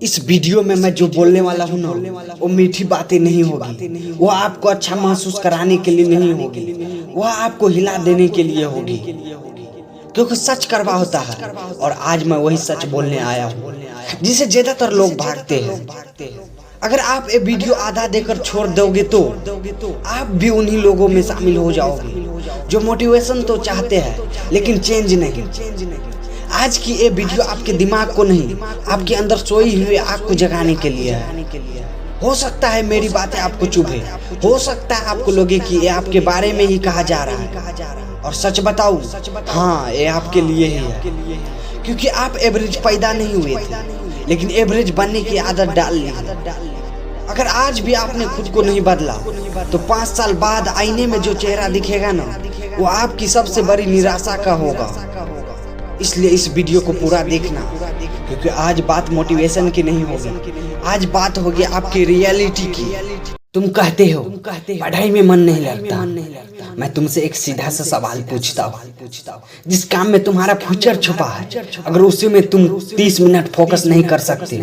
इस वीडियो में मैं जो बोलने वाला हूँ ना, वो मीठी बातें नहीं होगी। वो आपको अच्छा महसूस कराने के लिए नहीं होगी, वह आपको हिला देने के लिए होगी, क्योंकि सच कड़वा होता है। और आज मैं वही सच बोलने आया हूँ जिसे ज्यादातर लोग भागते हैं। अगर आप ये वीडियो आधा देकर छोड़ दोगे तो आप भी उन्हीं लोगों में शामिल हो जाओगे जो मोटिवेशन तो चाहते हैं लेकिन चेंज नहीं। आज की ये वीडियो आपके दिमाग को नहीं, आपके अंदर सोई हुई आग को जगाने के लिए है। हो सकता है मेरी बातें आपको चुभे, हो सकता है आपको लगे कि ये आपके बारे में ही कहा जा रहा है। और सच बताऊं, हाँ, ये आपके लिए ही है, क्योंकि आप एवरेज पैदा नहीं हुए थे, लेकिन एवरेज बनने की आदत डाल ली। अगर आज भी आपने खुद को नहीं बदला तो 5 साल बाद आईने में जो चेहरा दिखेगा ना, वो आपकी सबसे बड़ी निराशा का होगा। इसलिए इस वीडियो को पूरा देखना, क्योंकि आज बात मोटिवेशन की नहीं होगी, आज बात होगी आपकी रियलिटी की। तुम कहते हो पढ़ाई में मन नहीं लगता। मैं तुमसे एक सीधा सा सवाल पूछता हूँ, जिस काम में तुम्हारा फ्यूचर छुपा है, अगर उसी में तुम 30 मिनट फोकस नहीं कर सकते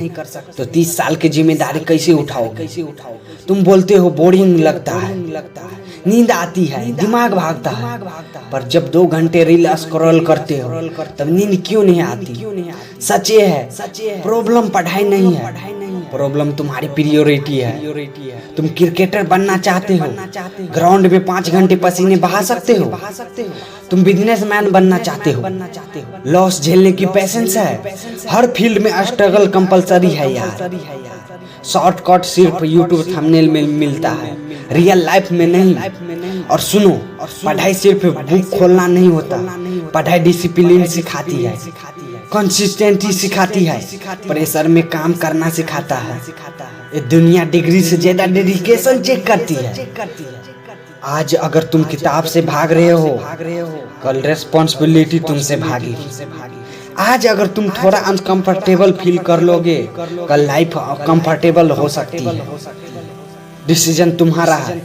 तो 30 साल की जिम्मेदारी कैसे उठाओगे? तुम बोलते हो बोरिंग लगता है, नींद आती है, दिमाग भागता है, पर जब 2 घंटे रील स्क्रॉल करते हो तब नींद क्यों नहीं आती? सच ये है, प्रॉब्लम पढ़ाई नहीं है, प्रॉब्लम तुम्हारी प्रायोरिटी है। तुम क्रिकेटर बनना चाहते हो, ग्राउंड में 5 घंटे पसीने बहा सकते हो। तुम बिजनेसमैन बनना चाहते हो, लॉस झेलने की पेशेंस है। हर फील्ड में स्ट्रगल कंपलसरी है यार। शॉर्टकट सिर्फ यूट्यूब थंबनेल में मिलता है, रियल लाइफ में नहीं। और सुनो, पढ़ाई सिर्फ बुक खोलना नहीं होता, पढ़ाई डिसिप्लिन सिखाती है, कंसिस्टेंसी सिखाती है, प्रेशर में काम करना सिखाता है। ये दुनिया डिग्री से ज्यादा डेडिकेशन चेक करती है। आज अगर तुम किताब से भाग रहे हो, कल रिस्पॉन्सिबिलिटी तुमसे भागेगी। आज अगर तुम थोड़ा अनकंफर्टेबल फील कर लोगे, कल लाइफ कंफर्टेबल हो सकती है। डिसीजन तुम्हारा है,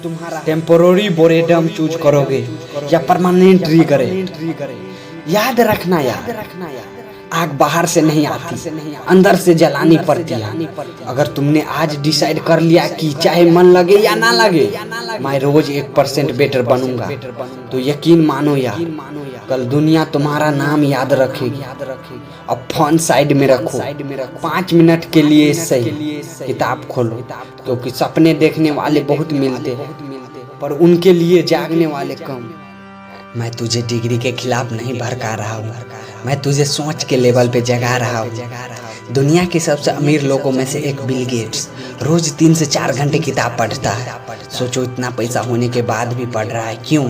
टेम्पोररी बोरेडम चूज करोगे या परमानेंट रिग्रेट। याद रखना यार, आग बाहर से नहीं आती, अंदर से जलानी पड़ती है। अगर तुमने आज डिसाइड कर लिया कि चाहे मन लगे या ना लगे, मैं रोज 1% बेटर बनूंगा, तो यकीन मानो यार, कल दुनिया तुम्हारा नाम याद रखेगी। अब फोन साइड में रखो, 5 मिनट के लिए सही किताब खोलो, क्योंकि सपने देखने वाले बहुत मिलते हैं, पर उनके लिए जागने वाले कम। मैं तुझे डिग्री के खिलाफ नहीं भड़का रहा हूँ, मैं तुझे सोच के लेवल पे जगा रहा हूँ। दुनिया के सबसे अमीर लोगों में से एक बिल गेट्स रोज 3 से 4 घंटे किताब पढ़ता है। सोचो, इतना पैसा होने के बाद भी पढ़ रहा है, क्यों?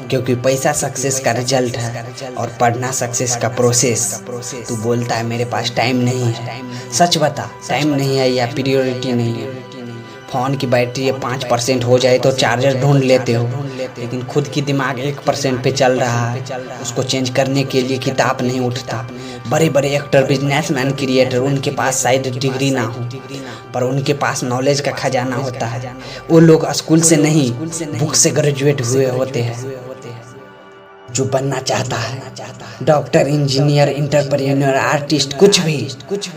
क्योंकि पैसा सक्सेस का रिजल्ट है और पढ़ना सक्सेस का प्रोसेस। तू बोलता है मेरे पास टाइम नहीं है। सच बता, टाइम नहीं है या प्रायोरिटी नहीं है? फोन की बैटरी 5% हो जाए तो चार्जर ढूंढ लेते हो, लेकिन खुद की दिमाग 1% पे चल रहा है। उसको चेंज करने के लिए किताब नहीं उठता। बड़े बड़े एक्टर, बिजनेसमैन, क्रिएटर, उनके पास शायद डिग्री ना हो, पर उनके पास नॉलेज का खजाना होता है। वो लोग स्कूल से नहीं, बुक से ग्रेजुएट हुए होते हैं। जो बनना चाहता है, डॉक्टर, इंजीनियर, एंटरप्रेन्योर, आर्टिस्ट, कुछ भी,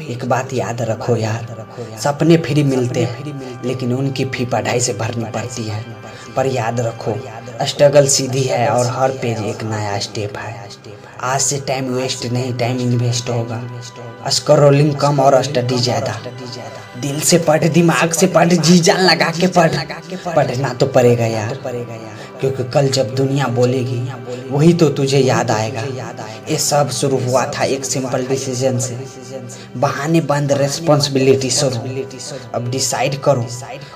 एक बात याद रखो यार, सपने फ्री मिलते हैं, लेकिन उनकी फी पढ़ाई से भरनी पड़ती है। पर याद रखो, स्ट्रगल सीधी है और हर पेज एक नया स्टेप है। आज से टाइम वेस्ट नहीं, टाइम इन्वेस्ट होगा। स्क्रॉलिंग कम और स्टडी ज्यादा। दिल से पढ़, दिमाग से पढ़, जी जान लगा के पढ़। पढ़ना तो पड़ेगा यार, क्योंकि कल जब दुनिया बोलेगी वही तो तुझे याद आएगा। ये सब शुरू हुआ था एक सिंपल डिसीजन से। बहाने बंद, रिस्पॉन्सिबिलिटी शुरू। अब डिसाइड करो,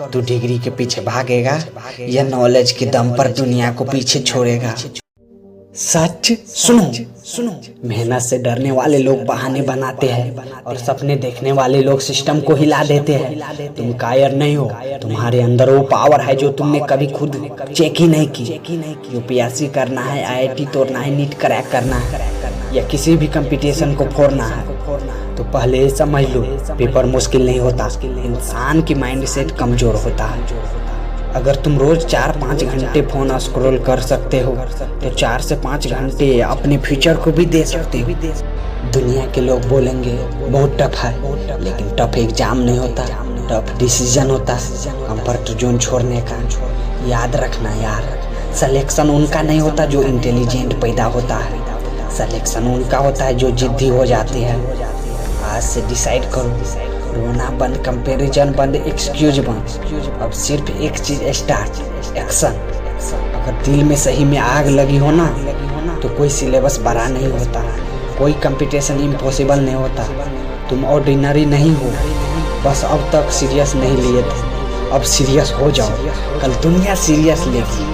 तू डिग्री के पीछे भागेगा या नॉलेज के दम पर दुनिया को पीछे छोड़ेगा। सच सुनो, मेहनत से डरने वाले लोग बहाने बनाते हैं और सपने देखने वाले लोग सिस्टम को हिला देते हैं। तुम कायर नहीं हो, तुम्हारे अंदर वो पावर है जो तुमने कभी खुद चेक ही नहीं की। यूपीएससी करना है, आईआईटी तोड़ना है, नीट क्रैक करना है या किसी भी कंपटीशन को फोड़ना है, तो पहले समझ लो, पेपर मुश्किल नहीं होता, इंसान की माइंडसेट कमजोर होता है। अगर तुम रोज 4-5 घंटे फोन स्क्रॉल कर सकते हो तो 4 से 5 घंटे अपने फ्यूचर को भी दे सकते हो। दुनिया के लोग बोलेंगे बहुत टफ है, लेकिन टफ एग्जाम नहीं होता, टफ डिसीजन होता है कंफर्ट जोन छोड़ने का। याद रखना यार, सिलेक्शन उनका नहीं होता जो इंटेलिजेंट पैदा होता है, सिलेक्शन उनका होता है जो जिद्दी हो जाते हैं। आज से डिसाइड करो, रोना बंद, कंपैरिजन बंद, एक्सक्यूज बंद। अब सिर्फ एक चीज स्टार्ट, एक्शन। अगर दिल में सही में आग लगी हो ना तो कोई सिलेबस बड़ा नहीं होता, कोई कंपटीशन इम्पॉसिबल नहीं होता। तुम ऑर्डिनरी नहीं हो, बस अब तक सीरियस नहीं लिए थे, अब सीरियस हो जाओ, कल दुनिया सीरियस लेगी।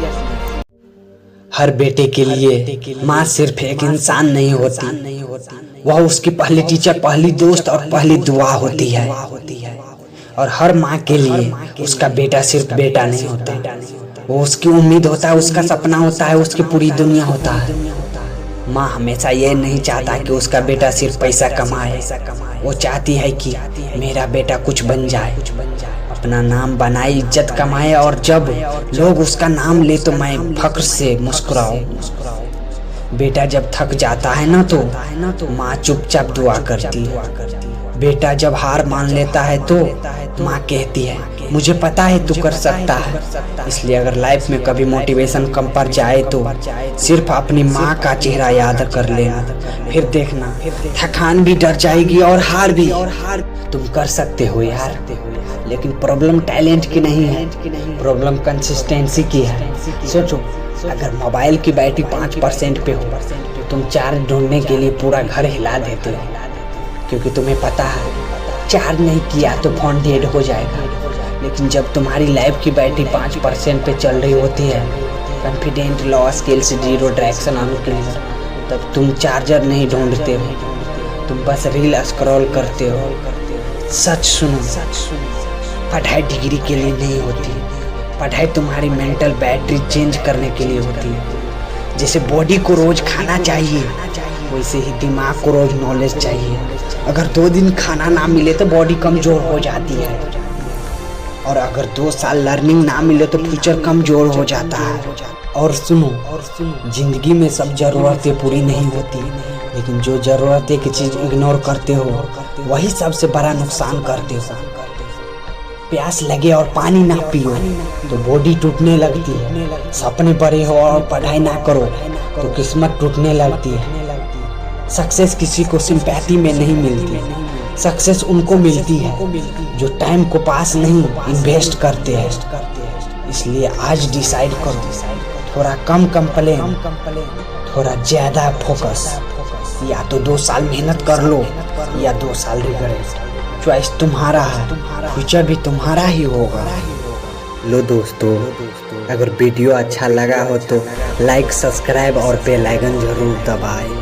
हर बेटे के लिए माँ सिर्फ एक इंसान नहीं होती, वह उसकी पहली टीचर, पहली दोस्त और पहली दुआ होती है। और हर माँ के लिए उसका बेटा सिर्फ बेटा नहीं होता, वो उसकी उम्मीद होता है, उसका सपना होता है, उसकी पूरी दुनिया होता है। माँ हमेशा ये नहीं चाहता कि उसका बेटा सिर्फ पैसा कमाए, वो चाहती है कि मेरा बेटा कुछ बन जाए, अपना नाम बनाए, इज्जत कमाए, और जब लोग उसका नाम ले तो मैं फख्र से मुस्कुराऊं। बेटा जब थक जाता है ना तो माँ चुपचाप दुआ करती है। बेटा जब हार मान लेता है तो माँ कहती है मुझे पता है तू कर सकता है। इसलिए अगर लाइफ में कभी मोटिवेशन कम पड़ जाए तो सिर्फ अपनी माँ का चेहरा याद कर लेना, फिर देखना थकान भी डर जाएगी और हार भी। तुम कर सकते हो यार, लेकिन प्रॉब्लम टैलेंट की नहीं है, प्रॉब्लम कंसिस्टेंसी की है। सोचो, अगर मोबाइल की बैटरी 5% पे हो तो तुम चार्ज ढूंढने के लिए पूरा घर हिला देते हो, क्योंकि तुम्हें पता है चार्ज नहीं किया तो फोन डेड हो जाएगा। लेकिन जब तुम्हारी लाइफ की बैटरी 5% पे चल रही होती है, कॉन्फिडेंट, लो स्किल्स, जीरो डायरेक्शन अनक्लियर, तब तुम चार्जर नहीं ढूंढते हो, तुम बस रील स्क्रॉल करते हो। सच सुनो, पढ़ाई डिग्री के लिए नहीं होती, पढ़ाई तुम्हारी मेंटल बैटरी चेंज करने के लिए होती है। जैसे बॉडी को रोज खाना चाहिए, वैसे ही दिमाग को रोज नॉलेज चाहिए। अगर 2 दिन खाना ना मिले तो बॉडी कमजोर हो जाती है, और अगर 2 साल लर्निंग ना मिले तो फ्यूचर कमजोर हो जाता है। और सुनो, जिंदगी में सब जरूरतें पूरी नहीं होती, लेकिन जो जरूरतें की चीज इग्नोर करते हो वही सबसे बड़ा नुकसान करते हो। प्यास लगे और पानी ना पियो तो बॉडी टूटने लगती है, सपने बड़े हो और पढ़ाई ना करो तो किस्मत टूटने लगती है। सक्सेस किसी को सिंपैथी में नहीं मिलती, सक्सेस उनको मिलती है जो टाइम को पास नहीं इन्वेस्ट करते हैं। इसलिए आज डिसाइड करो, थोड़ा कम कंप्लेन, थोड़ा ज्यादा फोकस। या तो 2 साल मेहनत कर लो या 2 साल रिग्रेट, चॉइस तुम्हारा है, फ्यूचर भी तुम्हारा ही होगा। लो दोस्तों, अगर वीडियो अच्छा लगा हो तो लाइक, सब्सक्राइब और बेल आइकन जरूर दबाएं।